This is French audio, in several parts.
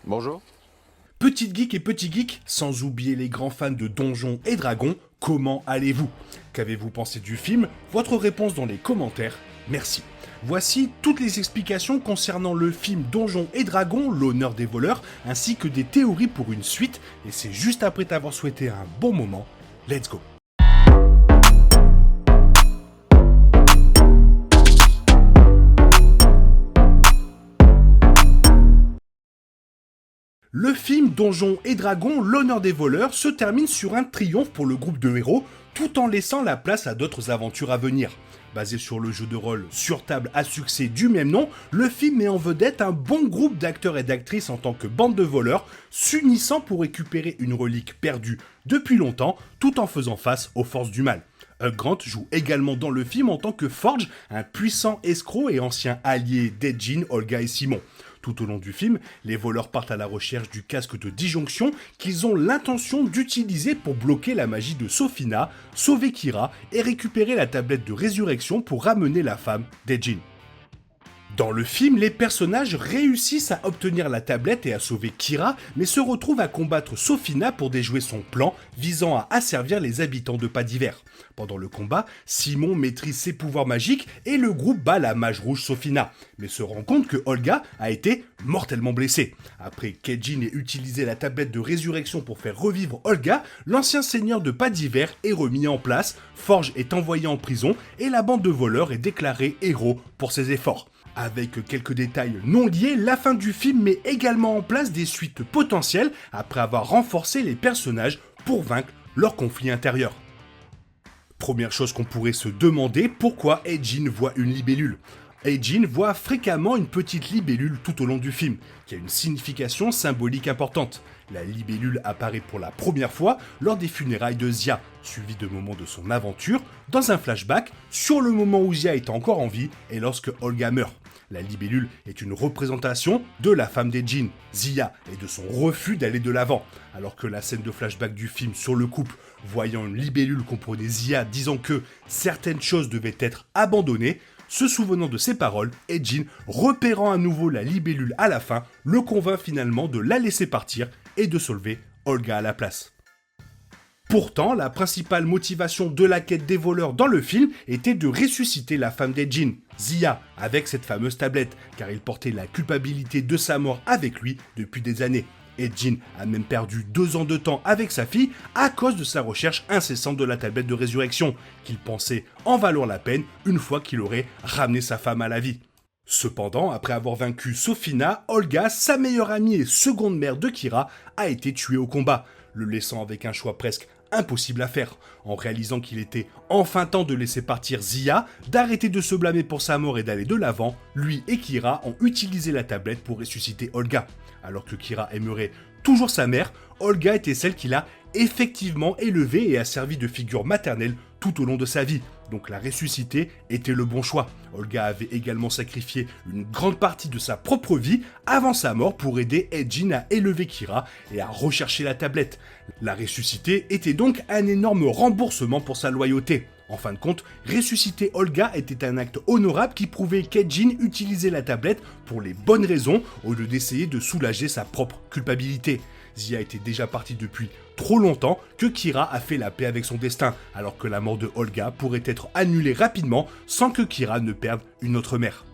Bonjour. Petite geek et petit geek, sans oublier les grands fans de Donjons et Dragons, comment allez-vous? Qu'avez-vous pensé du film? Votre réponse dans les commentaires, merci. Voici toutes les explications concernant le film Donjons et Dragons, l'honneur des voleurs, ainsi que des théories pour une suite, et c'est juste après t'avoir souhaité un bon moment. Let's go! Le film Donjons et Dragons, l'honneur des voleurs, se termine sur un triomphe pour le groupe de héros, tout en laissant la place à d'autres aventures à venir. Basé sur le jeu de rôle sur table à succès du même nom, le film met en vedette un bon groupe d'acteurs et d'actrices en tant que bande de voleurs, s'unissant pour récupérer une relique perdue depuis longtemps, tout en faisant face aux forces du mal. Hugh Grant joue également dans le film en tant que Forge, un puissant escroc et ancien allié d'Edgin, Olga et Simon. Tout au long du film, les voleurs partent à la recherche du casque de disjonction qu'ils ont l'intention d'utiliser pour bloquer la magie de Sophina, sauver Kira et récupérer la tablette de résurrection pour ramener la femme d'Edgin. Dans le film, les personnages réussissent à obtenir la tablette et à sauver Kira, mais se retrouvent à combattre Sophina pour déjouer son plan visant à asservir les habitants de Pas d'Hiver. Pendant le combat, Simon maîtrise ses pouvoirs magiques et le groupe bat la mage rouge Sophina, mais se rend compte que Olga a été mortellement blessée. Après qu'Edgin ait utilisé la tablette de résurrection pour faire revivre Olga, l'ancien seigneur de Pas d'Hiver est remis en place, Forge est envoyé en prison et la bande de voleurs est déclarée héros pour ses efforts. Avec quelques détails non liés, la fin du film met également en place des suites potentielles après avoir renforcé les personnages pour vaincre leur conflit intérieur. Première chose qu'on pourrait se demander, pourquoi Edgin voit une libellule? Edgin voit fréquemment une petite libellule tout au long du film, qui a une signification symbolique importante. La libellule apparaît pour la première fois lors des funérailles de Zia, suivi de moments de son aventure, dans un flashback sur le moment où Zia est encore en vie et lorsque Olga meurt. La libellule est une représentation de la femme d'Edgin, Zia, et de son refus d'aller de l'avant, alors que la scène de flashback du film sur le couple, voyant une libellule comprenait Zia disant que certaines choses devaient être abandonnées, se souvenant de ses paroles, Edgin, repérant à nouveau la libellule à la fin, le convainc finalement de la laisser partir et de sauver Olga à la place. Pourtant, la principale motivation de la quête des voleurs dans le film était de ressusciter la femme d'Edgin, Zia, avec cette fameuse tablette, car il portait la culpabilité de sa mort avec lui depuis des années. Edgin a même perdu 2 ans de temps avec sa fille à cause de sa recherche incessante de la tablette de résurrection, qu'il pensait en valoir la peine une fois qu'il aurait ramené sa femme à la vie. Cependant, après avoir vaincu Sophina, Olga, sa meilleure amie et seconde mère de Kira, a été tuée au combat, le laissant avec un choix presque impossible à faire, en réalisant qu'il était enfin temps de laisser partir Zia, d'arrêter de se blâmer pour sa mort et d'aller de l'avant, lui et Kira ont utilisé la tablette pour ressusciter Olga. Alors que Kira aimerait toujours sa mère, Olga était celle qui l'a effectivement élevée et a servi de figure maternelle tout au long de sa vie. Donc la ressusciter était le bon choix. Olga avait également sacrifié une grande partie de sa propre vie avant sa mort pour aider Edgin à élever Kira et à rechercher la tablette. La ressusciter était donc un énorme remboursement pour sa loyauté. En fin de compte, ressusciter Olga était un acte honorable qui prouvait qu'Edgin utilisait la tablette pour les bonnes raisons au lieu d'essayer de soulager sa propre culpabilité. Zia était déjà partie depuis trop longtemps que Kira a fait la paix avec son destin, alors que la mort de Olga pourrait être annulée rapidement sans que Kira ne perde une autre mère.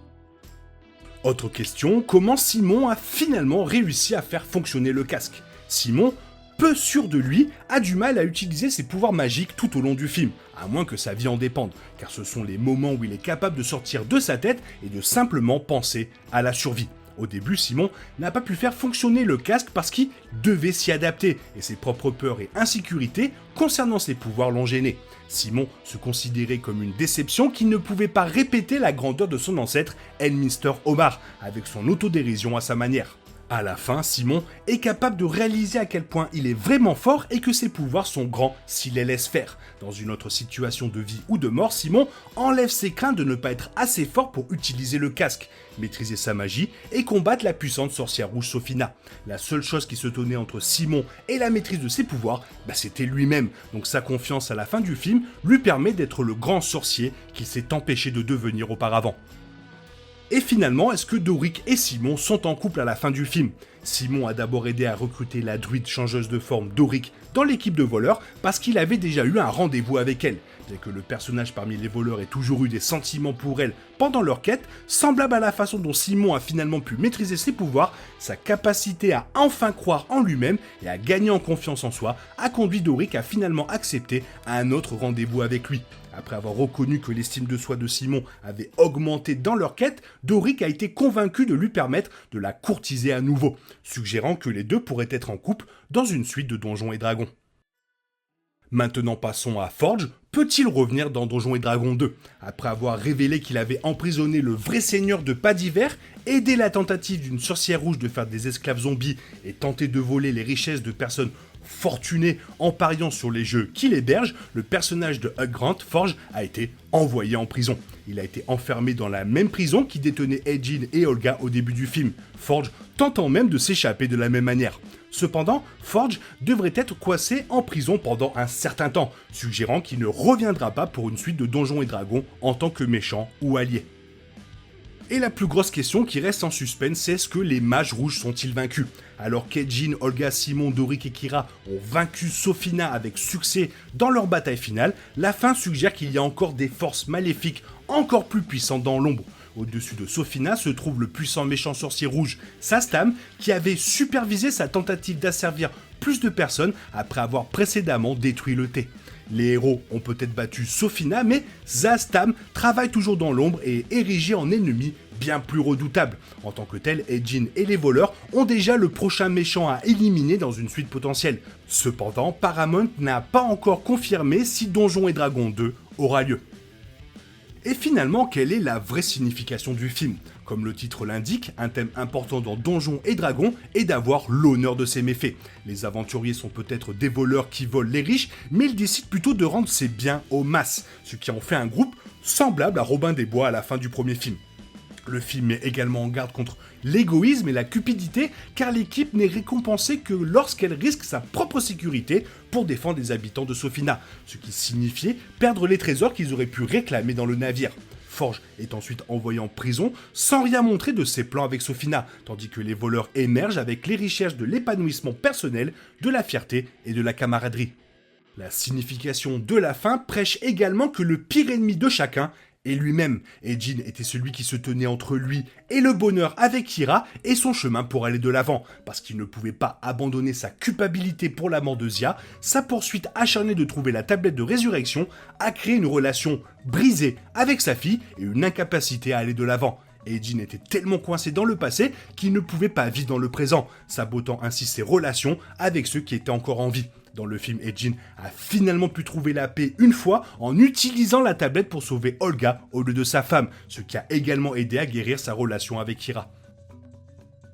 Autre question, comment Simon a finalement réussi à faire fonctionner le casque? Simon, peu sûr de lui, a du mal à utiliser ses pouvoirs magiques tout au long du film, à moins que sa vie en dépende, car ce sont les moments où il est capable de sortir de sa tête et de simplement penser à la survie. Au début, Simon n'a pas pu faire fonctionner le casque parce qu'il devait s'y adapter, et ses propres peurs et insécurités concernant ses pouvoirs l'ont gêné. Simon se considérait comme une déception qu'il ne pouvait pas répéter la grandeur de son ancêtre, Elminster Omar, avec son autodérision à sa manière. À la fin, Simon est capable de réaliser à quel point il est vraiment fort et que ses pouvoirs sont grands s'il les laisse faire. Dans une autre situation de vie ou de mort, Simon enlève ses craintes de ne pas être assez fort pour utiliser le casque, maîtriser sa magie et combattre la puissante sorcière rouge Sophina. La seule chose qui se tenait entre Simon et la maîtrise de ses pouvoirs, c'était lui-même. Donc sa confiance à la fin du film lui permet d'être le grand sorcier qu'il s'est empêché de devenir auparavant. Et finalement, est-ce que Doric et Simon sont en couple à la fin du film? Simon a d'abord aidé à recruter la druide changeuse de forme Doric dans l'équipe de voleurs parce qu'il avait déjà eu un rendez-vous avec elle. Bien que le personnage parmi les voleurs ait toujours eu des sentiments pour elle pendant leur quête, semblable à la façon dont Simon a finalement pu maîtriser ses pouvoirs, sa capacité à enfin croire en lui-même et à gagner en confiance en soi a conduit Doric à finalement accepter un autre rendez-vous avec lui. Après avoir reconnu que l'estime de soi de Simon avait augmenté dans leur quête, Doric a été convaincu de lui permettre de la courtiser à nouveau, suggérant que les deux pourraient être en couple dans une suite de Donjons et Dragons. Maintenant passons à Forge. Peut-il revenir dans Donjons et Dragons 2 ? Après avoir révélé qu'il avait emprisonné le vrai seigneur de Pas d'Hiver, aidé la tentative d'une sorcière rouge de faire des esclaves zombies et tenté de voler les richesses de personnes fortunées en pariant sur les jeux qu'il héberge, le personnage de Hugh Grant, Forge, a été envoyé en prison. Il a été enfermé dans la même prison qui détenait Ejin et Olga au début du film, Forge tentant même de s'échapper de la même manière. Cependant, Forge devrait être coincé en prison pendant un certain temps, suggérant qu'il ne reviendra pas pour une suite de Donjons et Dragons en tant que méchant ou allié. Et la plus grosse question qui reste en suspens, c'est est-ce que les mages rouges sont-ils vaincus? Alors qu'Ejin, Olga, Simon, Doric et Kira ont vaincu Sophina avec succès dans leur bataille finale, la fin suggère qu'il y a encore des forces maléfiques encore plus puissantes dans l'ombre. Au-dessus de Sophina se trouve le puissant méchant sorcier rouge Zastam, qui avait supervisé sa tentative d'asservir plus de personnes après avoir précédemment détruit le thé. Les héros ont peut-être battu Sophina, mais Zastam travaille toujours dans l'ombre et est érigé en ennemi bien plus redoutable. En tant que tel, Ejin et les voleurs ont déjà le prochain méchant à éliminer dans une suite potentielle. Cependant, Paramount n'a pas encore confirmé si Donjons et Dragons 2 aura lieu. Et finalement, quelle est la vraie signification du film? Comme le titre l'indique, un thème important dans Donjons et Dragons est d'avoir l'honneur de ses méfaits. Les aventuriers sont peut-être des voleurs qui volent les riches, mais ils décident plutôt de rendre ces biens aux masses, ce qui en fait un groupe semblable à Robin des Bois à la fin du premier film. Le film met également en garde contre l'égoïsme et la cupidité, car l'équipe n'est récompensée que lorsqu'elle risque sa propre sécurité pour défendre les habitants de Sophina, ce qui signifiait perdre les trésors qu'ils auraient pu réclamer dans le navire. Forge est ensuite envoyé en prison sans rien montrer de ses plans avec Sophina, tandis que les voleurs émergent avec les richesses de l'épanouissement personnel, de la fierté et de la camaraderie. La signification de la fin prêche également que le pire ennemi de chacun est lui-même. Ejin était celui qui se tenait entre lui et le bonheur avec Kira et son chemin pour aller de l'avant, parce qu'il ne pouvait pas abandonner sa culpabilité pour la mort de Zia, sa poursuite acharnée de trouver la tablette de résurrection a créé une relation brisée avec sa fille et une incapacité à aller de l'avant. Ejin était tellement coincé dans le passé qu'il ne pouvait pas vivre dans le présent, sabotant ainsi ses relations avec ceux qui étaient encore en vie. Dans le film, Ejin a finalement pu trouver la paix une fois en utilisant la tablette pour sauver Olga au lieu de sa femme, ce qui a également aidé à guérir sa relation avec Kira.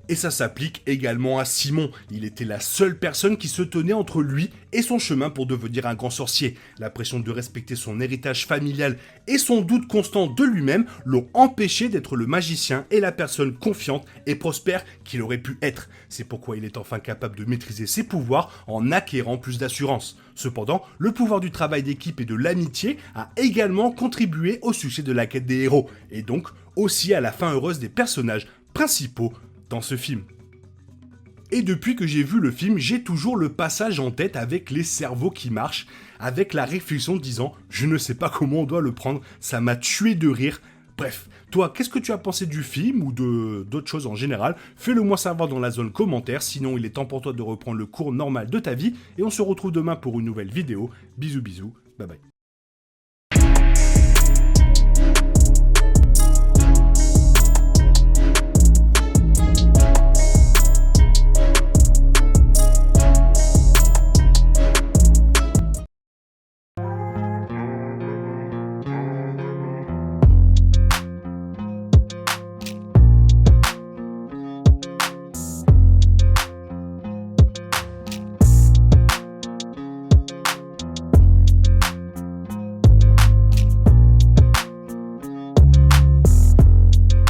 Et ça s'applique également à Simon. Il était la seule personne qui se tenait entre lui et son chemin pour devenir un grand sorcier. La pression de respecter son héritage familial et son doute constant de lui-même l'ont empêché d'être le magicien et la personne confiante et prospère qu'il aurait pu être. C'est pourquoi il est enfin capable de maîtriser ses pouvoirs en acquérant plus d'assurance. Cependant, le pouvoir du travail d'équipe et de l'amitié a également contribué au succès de la quête des héros, et donc aussi à la fin heureuse des personnages principaux dans ce film. Et depuis que j'ai vu le film, j'ai toujours le passage en tête avec les cerveaux qui marchent, avec la réflexion disant « je ne sais pas comment on doit le prendre, ça m'a tué de rire ». Bref, toi, qu'est-ce que tu as pensé du film ou d'autres choses en général? Fais-le moi savoir dans la zone commentaire, sinon il est temps pour toi de reprendre le cours normal de ta vie, et on se retrouve demain pour une nouvelle vidéo. Bisous bisous, bye bye.